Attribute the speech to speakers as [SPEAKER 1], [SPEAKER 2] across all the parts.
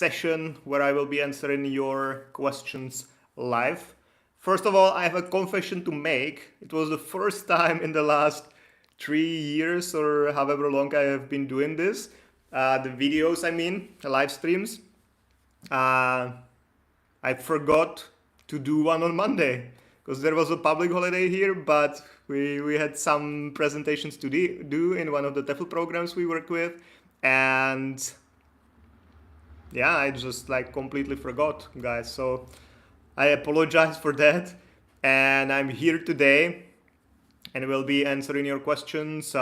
[SPEAKER 1] session where I will be answering your questions live. First of all, I have a confession to make. It was the first time in the last 3 years or however long I have been doing this. The videos, the live streams. I forgot to do one on Monday because there was a public holiday here, but we had some presentations to do in one of the TEFL programs we work with, and yeah, I just completely forgot, guys. So I apologize for that, and I'm here today and will be answering your questions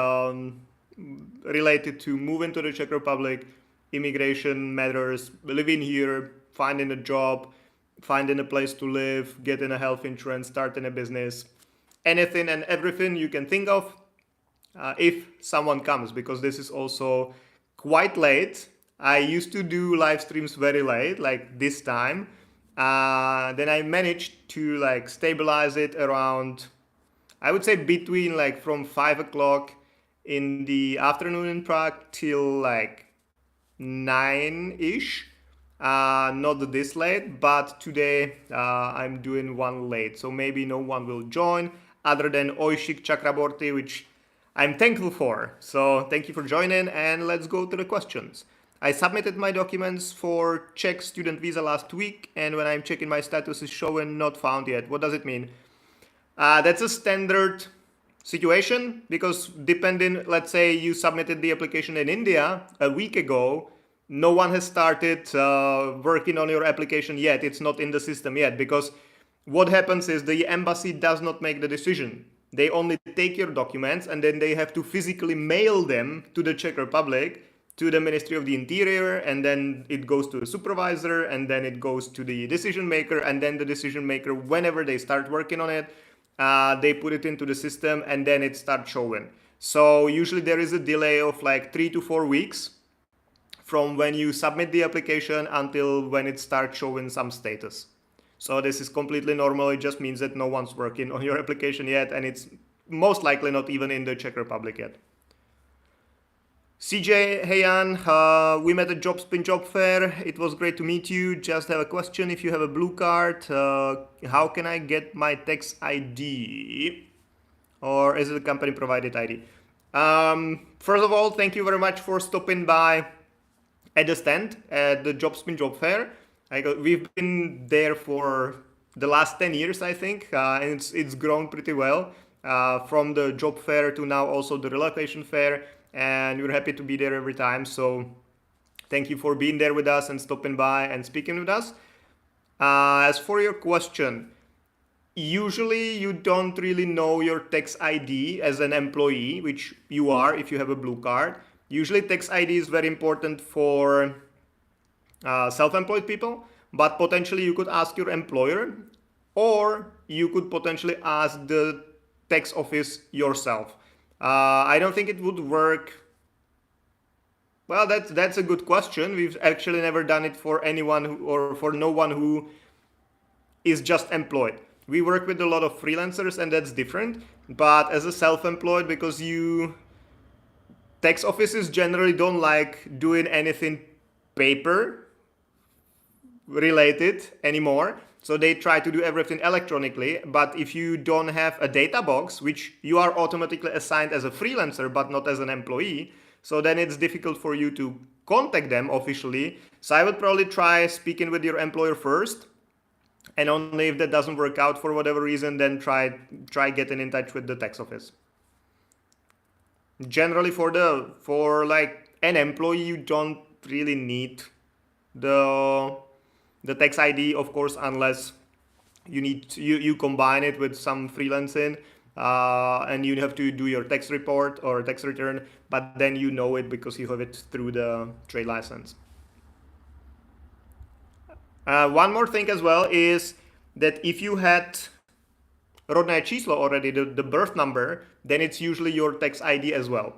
[SPEAKER 1] related to moving to the Czech Republic, immigration matters, living here, finding a job, finding a place to live, getting a health insurance, starting a business, anything and everything you can think of if someone comes, because this is also quite late. I used to do live streams very late, like this time. Then I managed to stabilize it around, I would say between from 5 o'clock in the afternoon in Prague till 9-ish. Not this late, but today I'm doing one late, so maybe no one will join other than Oishik Chakraborty, which I'm thankful for. So thank you for joining, and let's go to the questions. I submitted my documents for Czech student visa last week, and when I'm checking my status is showing not found yet. What does it mean? That's a standard situation, because depending, let's say you submitted the application in India a week ago, no one has started working on your application yet. It's not in the system yet, because what happens is the embassy does not make the decision. They only take your documents and then they have to physically mail them to the Czech Republic, to the Ministry of the Interior, and then it goes to the supervisor, and then it goes to the decision maker, and then the decision maker, whenever they start working on it, they put it into the system and then it starts showing. So usually there is a delay of 3 to 4 weeks from when you submit the application until when it starts showing some status. So this is completely normal. It just means that no one's working on your application yet, and it's most likely not even in the Czech Republic yet. CJ, hey Jan, we met at JobSpin Job Fair. It was great to meet you. Just have a question. If you have a blue card, how can I get my tax ID? Or is it a company provided ID? First of all, thank you very much for stopping by at the stand at the JobSpin Job Fair. We've been there for the last 10 years, I think, and it's grown pretty well from the job fair to now also the relocation fair, and we're happy to be there every time. So thank you for being there with us and stopping by and speaking with us. As for your question, usually you don't really know your tax ID as an employee, which you are if you have a blue card. Usually tax ID is very important for self-employed people, but potentially you could ask your employer, or you could potentially ask the tax office yourself. I don't think it would work. Well, that's a good question. We've actually never done it for anyone or for no one who is just employed. We work with a lot of freelancers, and that's different. But as a self-employed, because tax offices generally don't like doing anything paper related anymore, so they try to do everything electronically. But if you don't have a data box, which you are automatically assigned as a freelancer but not as an employee, so then it's difficult for you to contact them officially. So I would probably try speaking with your employer first, and only if that doesn't work out for whatever reason, then try getting in touch with the tax office. Generally for an employee, you don't really need the tax ID, of course, unless you combine it with some freelancing, and you have to do your tax report or tax return, but then you know it because you have it through the trade license. One more thing as well is that if you had rodné číslo already, the birth number, then it's usually your tax ID as well.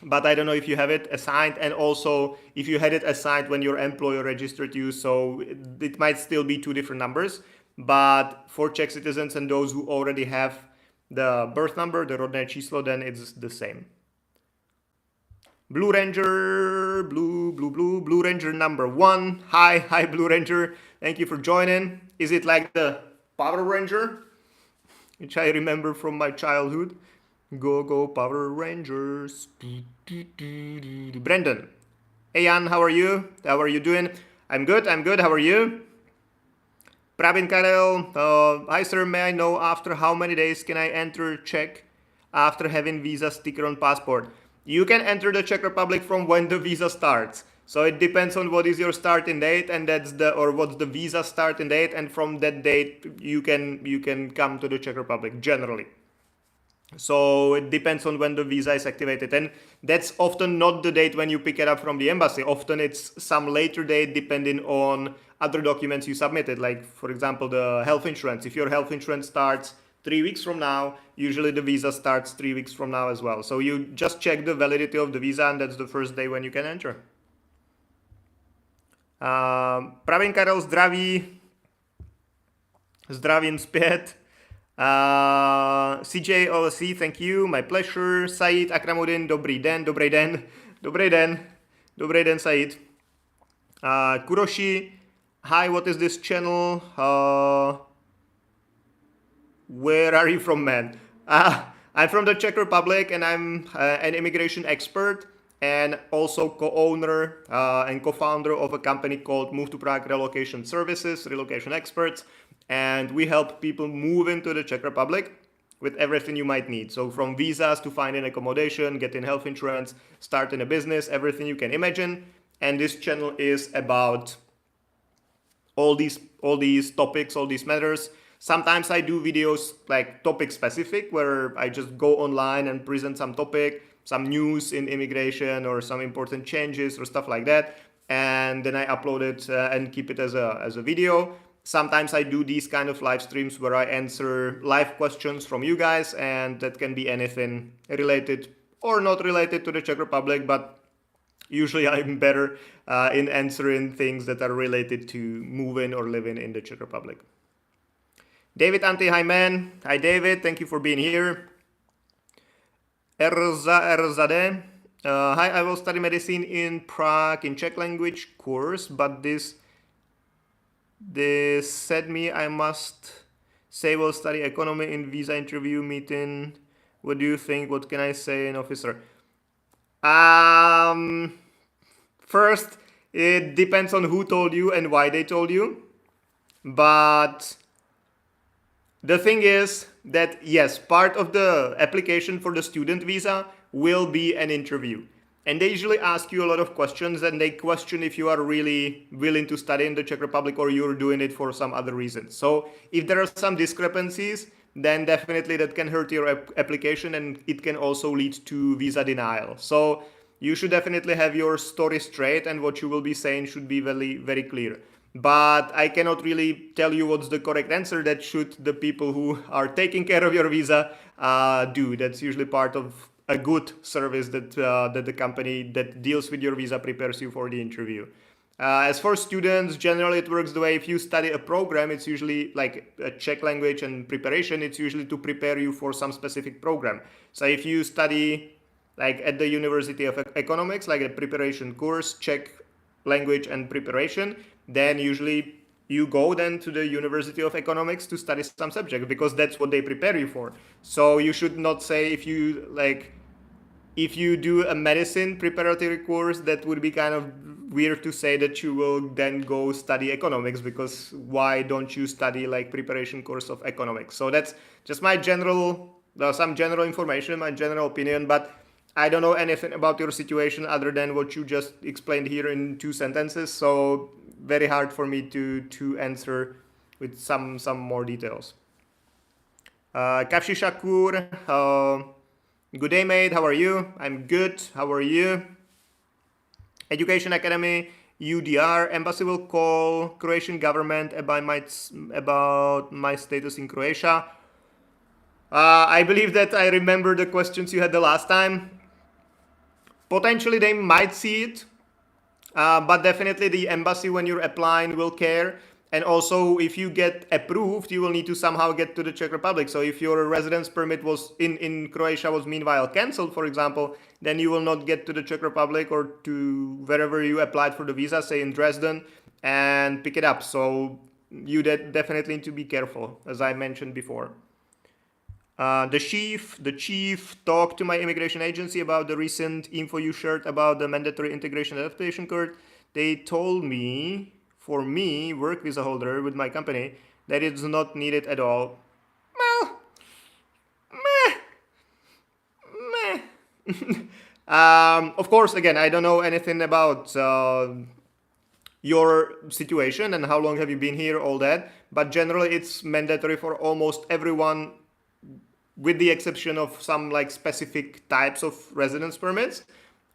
[SPEAKER 1] But I don't know if you have it assigned, and also if you had it assigned when your employer registered you, so it might still be two different numbers. But for Czech citizens and those who already have the birth number, the rodné číslo, then it's the same. Blue Ranger, Blue Ranger number 1. Hi, Blue Ranger. Thank you for joining. Is it like the Power Ranger, which I remember from my childhood? Go Power Rangers. Brendan. Hey Jan, how are you? How are you doing? I'm good. How are you? Pravin Karel, hi sir, may I know after how many days can I enter Czech after having visa sticker on passport? You can enter the Czech Republic from when the visa starts. So it depends on what is your starting date, and what's the visa starting date, and from that date you can come to the Czech Republic generally. So it depends on when the visa is activated, and that's often not the date when you pick it up from the embassy. Often it's some later date depending on other documents you submitted, like for example the health insurance. If your health insurance starts 3 weeks from now, usually the visa starts 3 weeks from now as well. So you just check the validity of the visa, and that's the first day when you can enter. Pravin Karel, zdravím zpět. CJ OLC, thank you, my pleasure. Said Akramuddin, dobrý den, Said. Kuroshi, hi, what is this channel? Where are you from, man? I'm from the Czech Republic, and I'm an immigration expert and also co-owner and co-founder of a company called Move to Prague Relocation Services, Relocation Experts. And we help people move into the Czech Republic with everything you might need. So from visas to finding accommodation, getting health insurance, starting a business, everything you can imagine. And this channel is about all these topics, all these matters. Sometimes I do videos like topic specific, where I just go online and present some topic, some news in immigration or some important changes or stuff like that. And then I upload it and keep it as a video. Sometimes I do these kind of live streams where I answer live questions from you guys, and that can be anything related or not related to the Czech Republic, but usually I'm better in answering things that are related to moving or living in the Czech Republic. David Ante, hi man. Hi David, thank you for being here. Erzade, hi, I will study medicine in Prague in Czech language course, but this said me I must say will study economy in visa interview meeting. What do you think? What can I say, an officer? First, it depends on who told you and why they told you. But the thing is that yes, part of the application for the student visa will be an interview. And they usually ask you a lot of questions, and they question if you are really willing to study in the Czech Republic or you're doing it for some other reason. So if there are some discrepancies, then definitely that can hurt your application, and it can also lead to visa denial. So you should definitely have your story straight, and what you will be saying should be very, very clear. But I cannot really tell you what's the correct answer. That should the people who are taking care of your visa do. That's usually part of a good service that the company that deals with your visa prepares you for the interview. As for students, generally it works the way if you study a program, it's usually like a Czech language and preparation, it's usually to prepare you for some specific program. So if you study like at the University of Economics, like a preparation course, Czech language and preparation, then usually you go then to the University of Economics to study some subject, because that's what they prepare you for. So you should not say if you do a medicine preparatory course, that would be kind of weird to say that you will then go study economics, because why don't you study like preparation course of economics? So that's just my some general information, my general opinion, but I don't know anything about your situation other than what you just explained here in 2 sentences. So very hard for me to answer with some more details. Kafshi Shakur, good day, mate. How are you? I'm good. How are you? Education Academy, UDR. Embassy will call Croatian government about my status in Croatia. I believe that I remember the questions you had the last time. Potentially they might see it, but definitely the embassy when you're applying will care. And also, if you get approved, you will need to somehow get to the Czech Republic. So if your residence permit was in Croatia was meanwhile cancelled, for example, then you will not get to the Czech Republic or to wherever you applied for the visa, say in Dresden, and pick it up. So you definitely need to be careful, as I mentioned before. The chief talked to my immigration agency about the recent info you shared about the mandatory integration adaptation card. They told me, for me, work visa holder with my company, that it's not needed at all. Well, meh. Of course, again, I don't know anything about your situation and how long have you been here, all that. But generally, it's mandatory for almost everyone, with the exception of some like specific types of residence permits,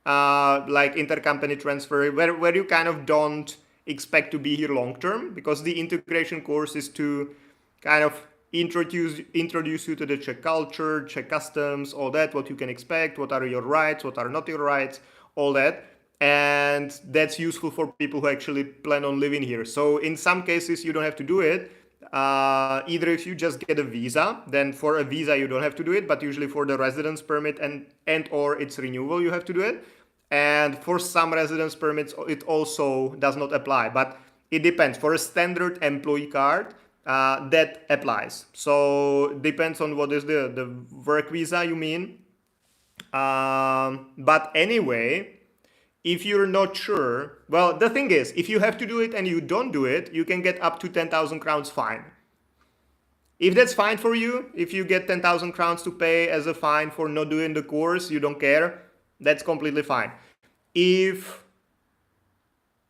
[SPEAKER 1] like intercompany transfer, where you kind of don't expect to be here long term, because the integration course is to kind of introduce you to the Czech culture, Czech customs, all that, what you can expect, what are your rights, what are not your rights, all that. And that's useful for people who actually plan on living here. So in some cases, you don't have to do it. Either if you just get a visa, then for a visa you don't have to do it, but usually for the residence permit and or its renewal you have to do it. And for some residence permits it also does not apply, but it depends. For a standard employee card, that applies. So depends on what is the work visa you mean. But anyway, if you're not sure, well, the thing is, if you have to do it and you don't do it, you can get up to 10,000 crowns fine. If that's fine for you, if you get 10,000 crowns to pay as a fine for not doing the course, you don't care, that's completely fine. If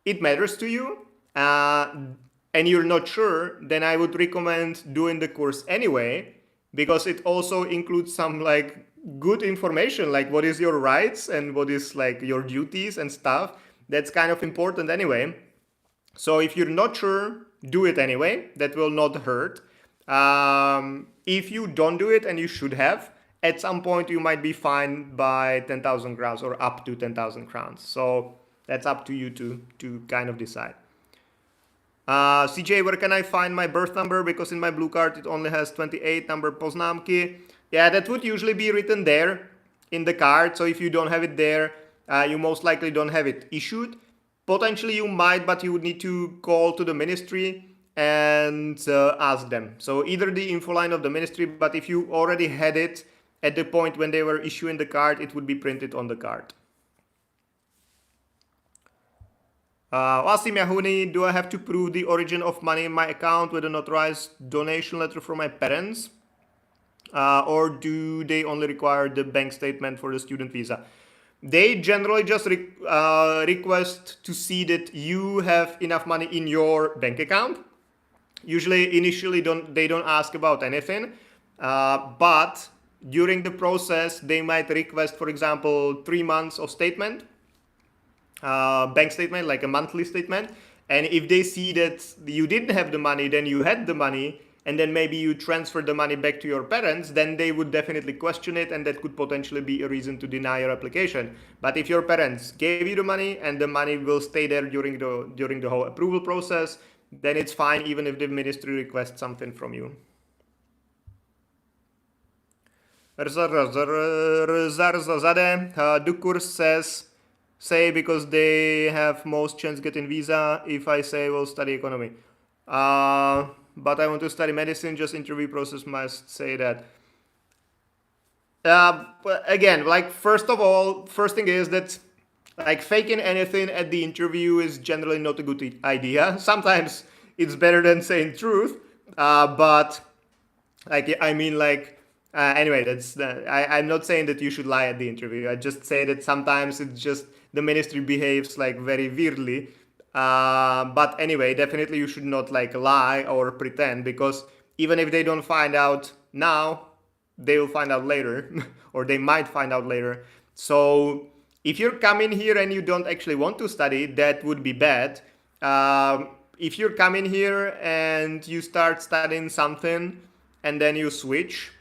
[SPEAKER 1] it matters to you and you're not sure, then I would recommend doing the course anyway, because it also includes some like good information, like what is your rights and what is like your duties and stuff. That's kind of important anyway. So if you're not sure, do it anyway. That will not hurt. If you don't do it, and you should have, at some point you might be fined by 10,000 crowns or up to 10,000 crowns. So that's up to you to kind of decide. CJ, where can I find my birth number? Because in my blue card it only has 28 number poznámky. Yeah, that would usually be written there in the card. So if you don't have it there, you most likely don't have it issued. Potentially you might, but you would need to call to the ministry and ask them. So either the info line of the ministry, but if you already had it at the point when they were issuing the card, it would be printed on the card. Wasim Yahuni, do I have to prove the origin of money in my account with a notarized donation letter from my parents? Or do they only require the bank statement for the student visa? They generally just request to see that you have enough money in your bank account. Usually, initially, they don't ask about anything, but during the process, they might request, for example, 3 months of statement, bank statement, like a monthly statement. And if they see that you didn't have the money, then you had the money, and then maybe you transfer the money back to your parents, then they would definitely question it, and that could potentially be a reason to deny your application. But if your parents gave you the money and the money will stay there during the whole approval process, then it's fine, even if the ministry requests something from you. Dukur says, say because they have most chance getting visa. If I say we'll study economy. But I want to study medicine, just interview process must say that. Again, like first thing is that like faking anything at the interview is generally not a good idea. Sometimes it's better than saying truth, but like I mean like anyway, I'm not saying that you should lie at the interview. I just say that sometimes it's just the ministry behaves like very weirdly. But anyway, definitely you should not like lie or pretend, because even if they don't find out now, they will find out later or they might find out later. So if you're coming here and you don't actually want to study, that would be bad. If you're coming here and you start studying something and then you switch,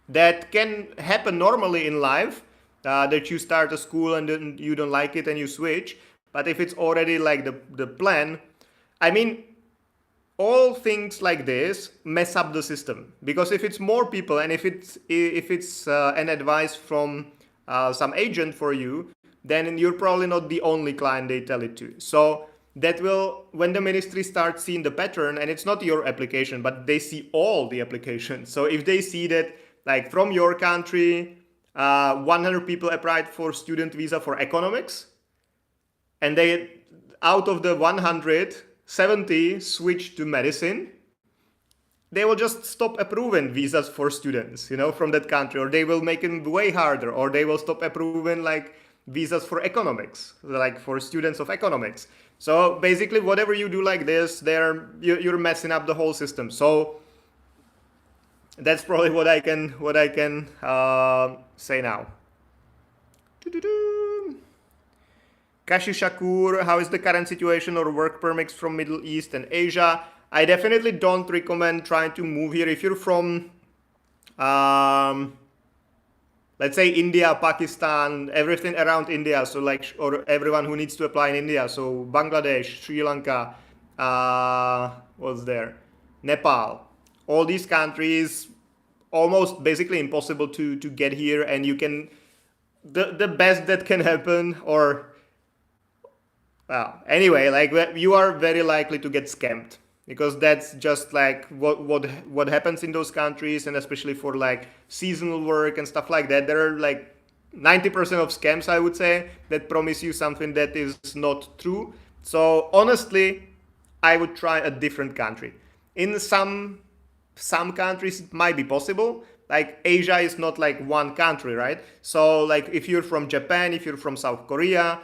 [SPEAKER 1] that can happen normally in life, that you start a school and then you don't like it and you switch. But if it's already like the plan, I mean, all things like this mess up the system, because if it's more people and if it's an advice from some agent for you, then you're probably not the only client they tell it to. So that will, when the ministry starts seeing the pattern, and it's not your application, but they see all the applications. So if they see that, like, from your country, 100 people applied for student visa for economics, and they, out of the 100, 70 switch to medicine, they will just stop approving visas for students, from that country, or they will make it way harder, or they will stop approving like visas for economics, like for students of economics. So basically, whatever you do like this, you're messing up the whole system. So that's probably what I can say now. Kashi Shakur, how is the current situation or work permits from Middle East and Asia? I definitely don't recommend trying to move here. If you're from, let's say, India, Pakistan, everything around India, so like, or everyone who needs to apply in India, so Bangladesh, Sri Lanka, what's there? Nepal, all these countries, almost basically impossible to get here, and you can, the best that can happen, or, well, anyway, like, you are very likely to get scammed, because that's just like what happens in those countries, and especially for like seasonal work and stuff like that. There are like 90% of scams, I would say, that promise you something that is not true. So honestly, I would try a different country. In some countries it might be possible. Like, Asia is not like one country, right? So like, if you're from Japan, if you're from South Korea,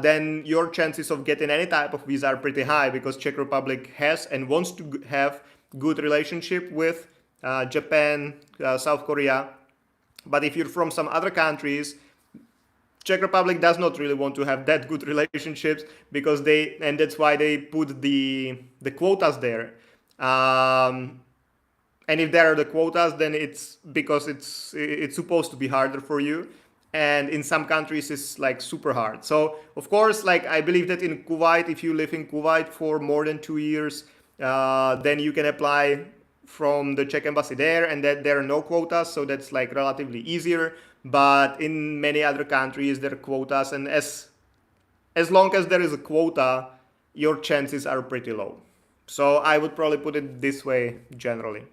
[SPEAKER 1] then your chances of getting any type of visa are pretty high, because Czech Republic has and wants to have good relationship with Japan, South Korea. But if you're from some other countries, Czech Republic does not really want to have that good relationships, because and that's why they put the quotas there. And if there are the quotas, then it's because it's supposed to be harder for you. And in some countries it's like super hard. So of course, like, I believe that in Kuwait, if you live in Kuwait for more than 2 years, then you can apply from the Czech embassy there, and that there are no quotas, so that's like relatively easier. But in many other countries there are quotas, and as long as there is a quota, your chances are pretty low. So I would probably put it this way generally.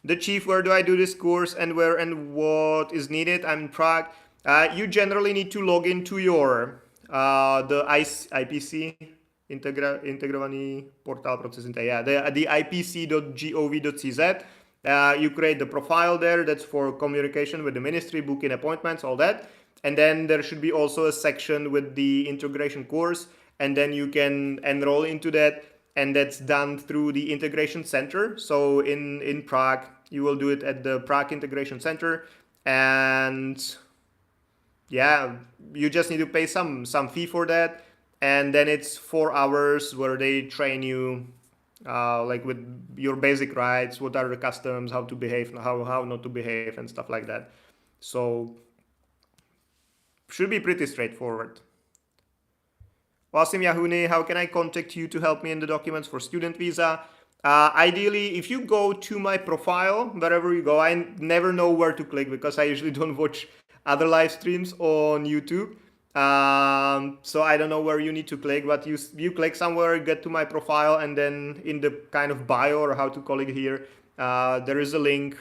[SPEAKER 1] The chief, where do I do this course, and where and what is needed? I'm in Prague. You generally need to log into your the IPC, Integrovaný portál pro cizince. Yeah, the ipc.gov.cz. You create the profile there. That's for communication with the ministry, booking appointments, all that. And then there should be also a section with the integration course, and then you can enroll into that. And that's done through the integration center. So in Prague, you will do it at the Prague Integration Center, and yeah, you just need to pay some fee for that, and then it's 4 hours where they train you, like, with your basic rights, what are the customs, how to behave, how not to behave, and stuff like that. So should be pretty straightforward. Wasim Yahuni, how can I contact you to help me in the documents for student visa? Ideally, if you go to my profile, wherever you go, I never know where to click, because I usually don't watch other live streams on YouTube. So I don't know where you need to click, but you click somewhere, get to my profile, and then in the kind of bio, or how to call it here, there is a link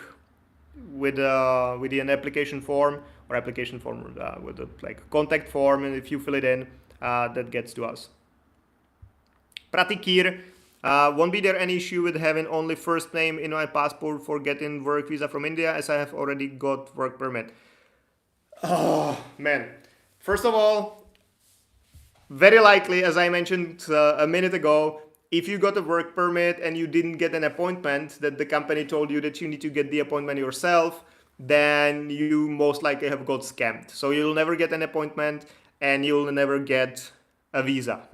[SPEAKER 1] with an application form, with a like contact form, and if you fill it in, that gets to us. Pratikir, won't be there any issue with having only first name in my passport for getting work visa from India, as I have already got work permit? Oh man, first of all, very likely, as I mentioned a minute ago, if you got a work permit and you didn't get an appointment, that the company told you that you need to get the appointment yourself, then you most likely have got scammed. So you'll never get an appointment, and you'll never get a visa.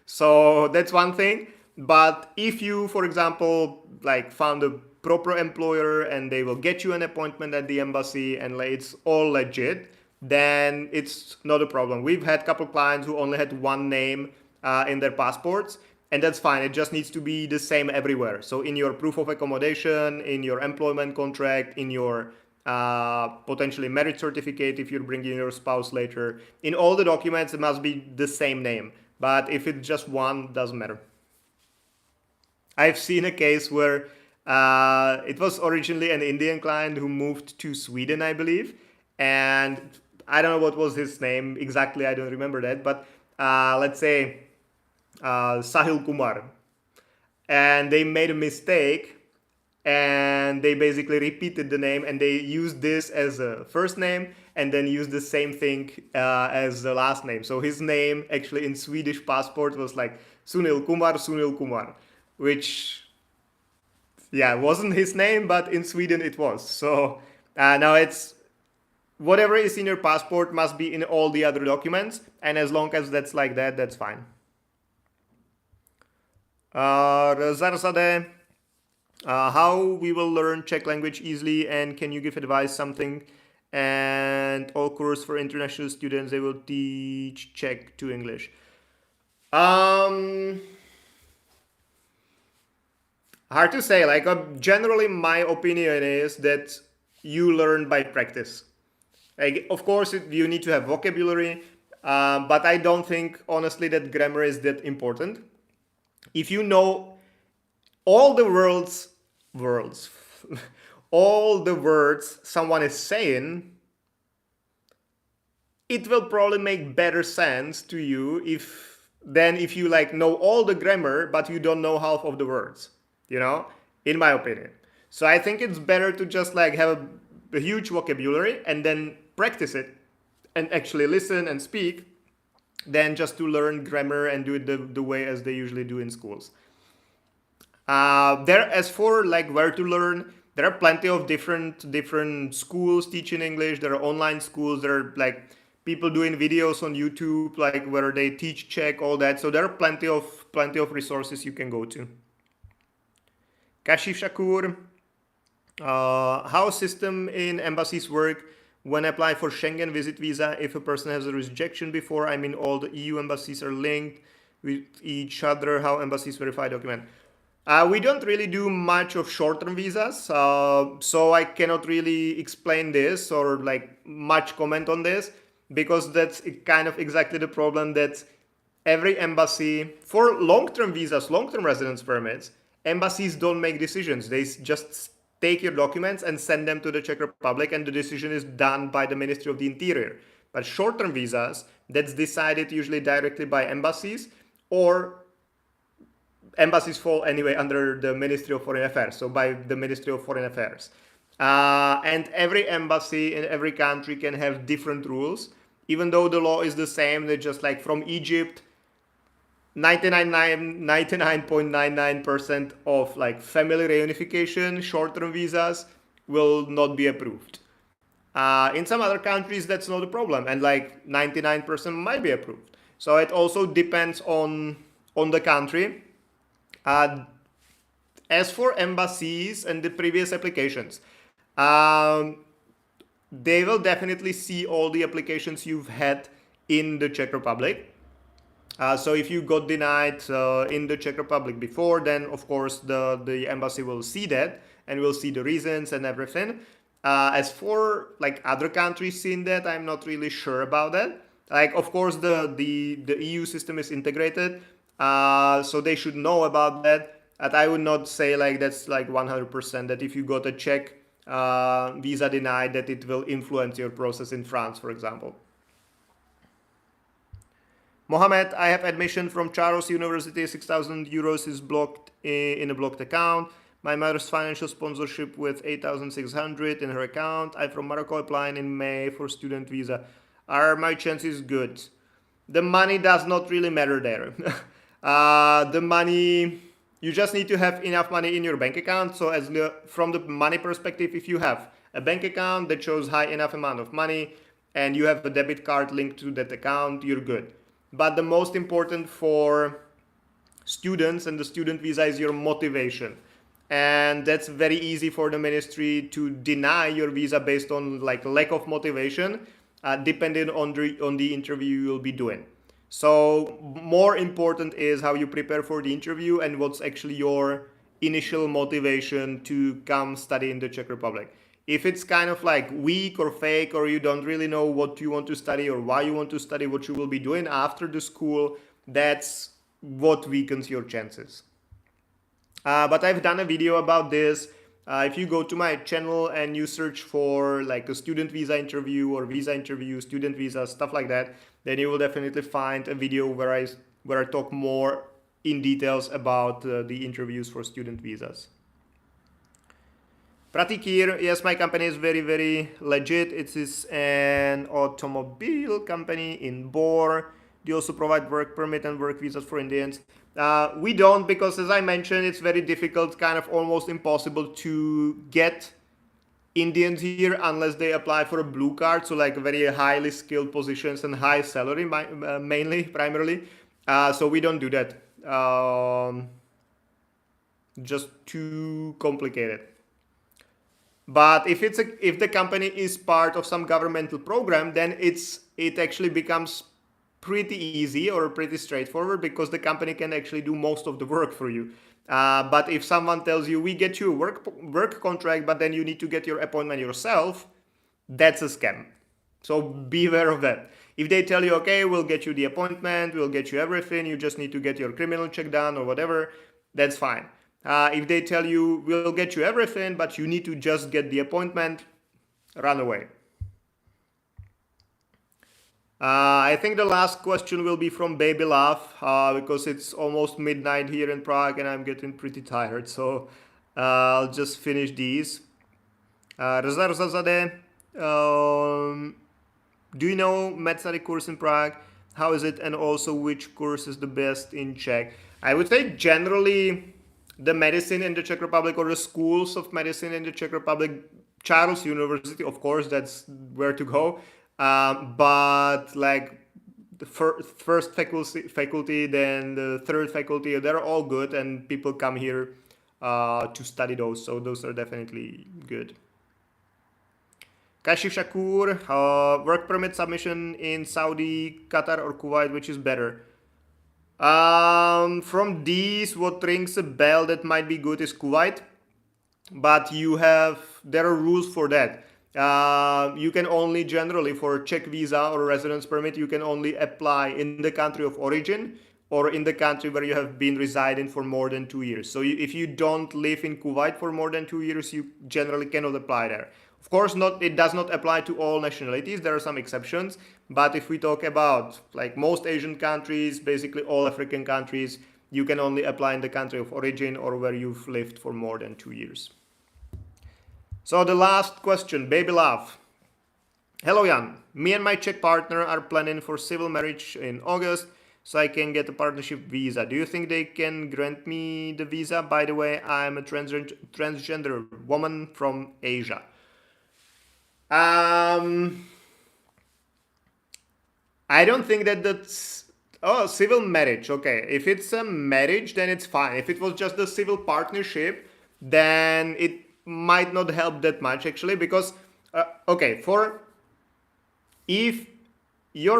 [SPEAKER 1] So that's one thing. But if you, for example, like, found a proper employer and they will get you an appointment at the embassy and it's all legit, then it's not a problem. We've had a couple clients who only had one name in their passports, and that's fine. It just needs to be the same everywhere. So in your proof of accommodation, in your employment contract, in your potentially marriage certificate if you're bringing your spouse later, in all the documents it must be the same name. But if it's just one, doesn't matter. I've seen a case where it was originally an Indian client who moved to Sweden, I believe, and I don't know what was his name exactly. I don't remember that, but let's say Sahil Kumar, and they made a mistake, and they basically repeated the name, and they used this as a first name, and then used the same thing as the last name. So his name actually in Swedish passport was like Sunil Kumar, which wasn't his name, but in Sweden it was. So now it's whatever is in your passport must be in all the other documents, and as long as that's like that, that's fine. Zarzadeh, how we will learn Czech language easily, and can you give advice something? And all course for international students, they will teach Czech to English. Hard to say. Like generally, my opinion is that you learn by practice. Like, of course, you need to have vocabulary, but I don't think honestly that grammar is that important. If you know all the all the words someone is saying, it will probably make better sense to you than if you like know all the grammar but you don't know half of the words, in my opinion. So I think it's better to just like have a huge vocabulary and then practice it and actually listen and speak than just to learn grammar and do it the way as they usually do in schools. As for like where to learn, there are plenty of different schools teaching English. There are online schools. There are like people doing videos on YouTube, like where they teach Czech, all that. So there are plenty of resources you can go to. Kashif Shakur, how system in embassies work when I apply for Schengen visit visa? If a person has a rejection before, I mean all the EU embassies are linked with each other. How embassies verify document? We don't really do much of short-term visas, so I cannot really explain this or like much comment on this, because that's kind of exactly the problem that every embassy, for long-term visas, long-term residence permits, embassies don't make decisions. They just take your documents and send them to the Czech Republic, and the decision is done by the Ministry of the Interior. But short-term visas, that's decided usually directly by embassies, or embassies fall anyway under the Ministry of Foreign Affairs, so by the Ministry of Foreign Affairs. And every embassy in every country can have different rules, even though the law is the same. They just like from Egypt, 99.99% of like family reunification short-term visas will not be approved. In some other countries, that's not a problem, and like 99% might be approved. So it also depends on the country. As for embassies and the previous applications, they will definitely see all the applications you've had in the Czech Republic. So if you got denied in the Czech Republic before, then of course the embassy will see that and will see the reasons and everything. As for like other countries seeing that, I'm not really sure about that. Like, of course, the EU system is integrated, so they should know about that. But I would not say like that's like 100% that if you got a Czech visa denied, that it will influence your process in France, for example. Mohammed, I have admission from Charles University. 6,000 euros is blocked in a blocked account. My mother's financial sponsorship with 8,600 in her account. I'm from Morocco, applying in May for student visa. Are my chances good? The money does not really matter there. The money, you just need to have enough money in your bank account. So from the money perspective, if you have a bank account that shows high enough amount of money and you have a debit card linked to that account, you're good. But the most important for students and the student visa is your motivation. And that's very easy for the ministry to deny your visa based on like lack of motivation. depending on the interview you'll be doing. So more important is how you prepare for the interview and what's actually your initial motivation to come study in the Czech Republic. If it's kind of like weak or fake, or you don't really know what you want to study or why you want to study, what you will be doing after the school, that's what weakens your chances. But I've done a video about this. If you go to my channel and you search for like a student visa interview or visa interview, student visa, stuff like that, then you will definitely find a video where I talk more in details about the interviews for student visas. Pratikir, yes, my company is very, very legit. It is an automobile company in Bor. They also provide work permit and work visas for Indians. We don't, because as I mentioned, it's very difficult, kind of almost impossible to get Indians here unless they apply for a blue card. So like very highly skilled positions and high salary, primarily. So we don't do that. Just too complicated. But if the company is part of some governmental program, then it actually becomes pretty easy or pretty straightforward, because the company can actually do most of the work for you. But if someone tells you, we get you a work contract, but then you need to get your appointment yourself, that's a scam. So beware of that. If they tell you, okay, we'll get you the appointment, we'll get you everything, you just need to get your criminal check done or whatever, that's fine. If they tell you, we'll get you everything, but you need to just get the appointment, run away. I think the last question will be from Baby Love, because it's almost midnight here in Prague and I'm getting pretty tired. So I'll just finish these. Rza Rzazadeh, do you know med-study course in Prague? How is it? And also, which course is the best in Czech? I would say generally the medicine in the Czech Republic, or the schools of medicine in the Czech Republic, Charles University, of course, that's where to go. But like the first faculty, then the third faculty, they're all good, and people come here to study those. So those are definitely good. Kashif Shakur, work permit submission in Saudi, Qatar, or Kuwait, which is better? From these, what rings a bell that might be good is Kuwait, but there are rules for that. You can only generally, for Czech visa or residence permit, you can only apply in the country of origin or in the country where you have been residing for more than 2 years. So if you don't live in Kuwait for more than 2 years, you generally cannot apply there. Of course, it does not apply to all nationalities. There are some exceptions. But if we talk about like most Asian countries, basically all African countries, you can only apply in the country of origin or where you've lived for more than 2 years. So the last question, Baby Love. Hello, Jan. Me and my Czech partner are planning for civil marriage in August, so I can get a partnership visa. Do you think they can grant me the visa? By the way, I'm a transgender woman from Asia. I don't think that's... Oh, civil marriage. Okay. If it's a marriage, then it's fine. If it was just a civil partnership, then it might not help that much, actually, because, if you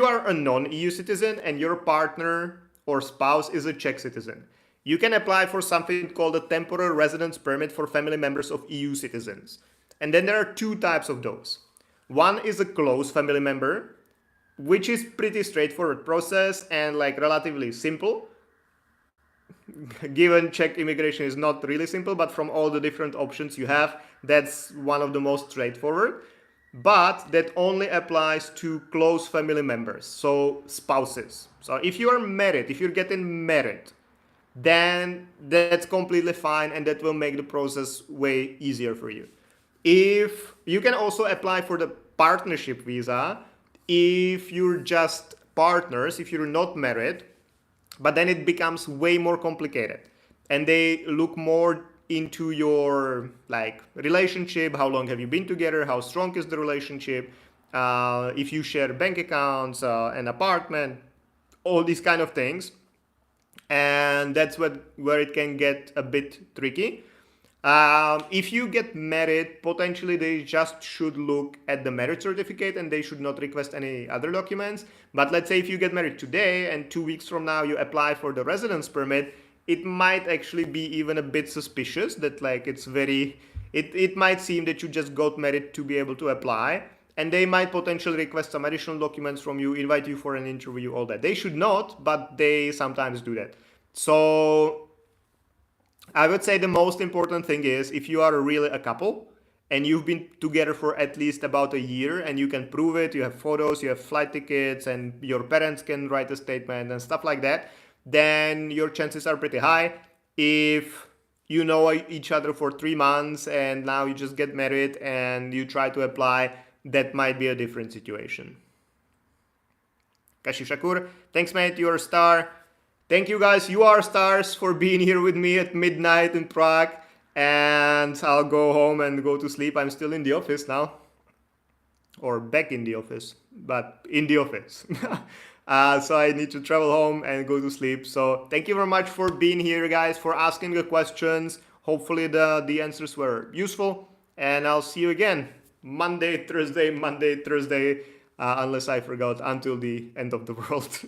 [SPEAKER 1] are a non-EU citizen and your partner or spouse is a Czech citizen, you can apply for something called a temporary residence permit for family members of EU citizens. And then there are two types of those. One is a close family member, which is pretty straightforward process and like relatively simple. Given Czech immigration is not really simple, but from all the different options you have, that's one of the most straightforward. But that only applies to close family members, so spouses. So if you are married, if you're getting married, then that's completely fine, and that will make the process way easier for you. If you can also apply for the partnership visa if you're just partners, if you're not married, but then it becomes way more complicated, and they look more into your like relationship. How long have you been together? How strong is the relationship? If you share bank accounts, an apartment, all these kind of things. And that's where it can get a bit tricky. If you get married, potentially they just should look at the marriage certificate and they should not request any other documents. But let's say if you get married today and 2 weeks from now you apply for the residence permit, it might actually be even a bit suspicious that like it might seem that you just got married to be able to apply, and they might potentially request some additional documents from you, invite you for an interview, all that. They should not, but they sometimes do that. So I would say the most important thing is if you are really a couple and you've been together for at least about a year and you can prove it, you have photos, you have flight tickets, and your parents can write a statement and stuff like that, then your chances are pretty high. If you know each other for 3 months and now you just get married and you try to apply, that might be a different situation. Kashi Shakur, thanks mate, you're a star. Thank you guys, you are stars for being here with me at midnight in Prague. And I'll go home and go to sleep. I'm still in the office now. Or back in the office, but in the office. So I need to travel home and go to sleep. So thank you very much for being here, guys, for asking the questions. Hopefully the answers were useful. And I'll see you again Monday, Thursday, unless I forgot, until the end of the world.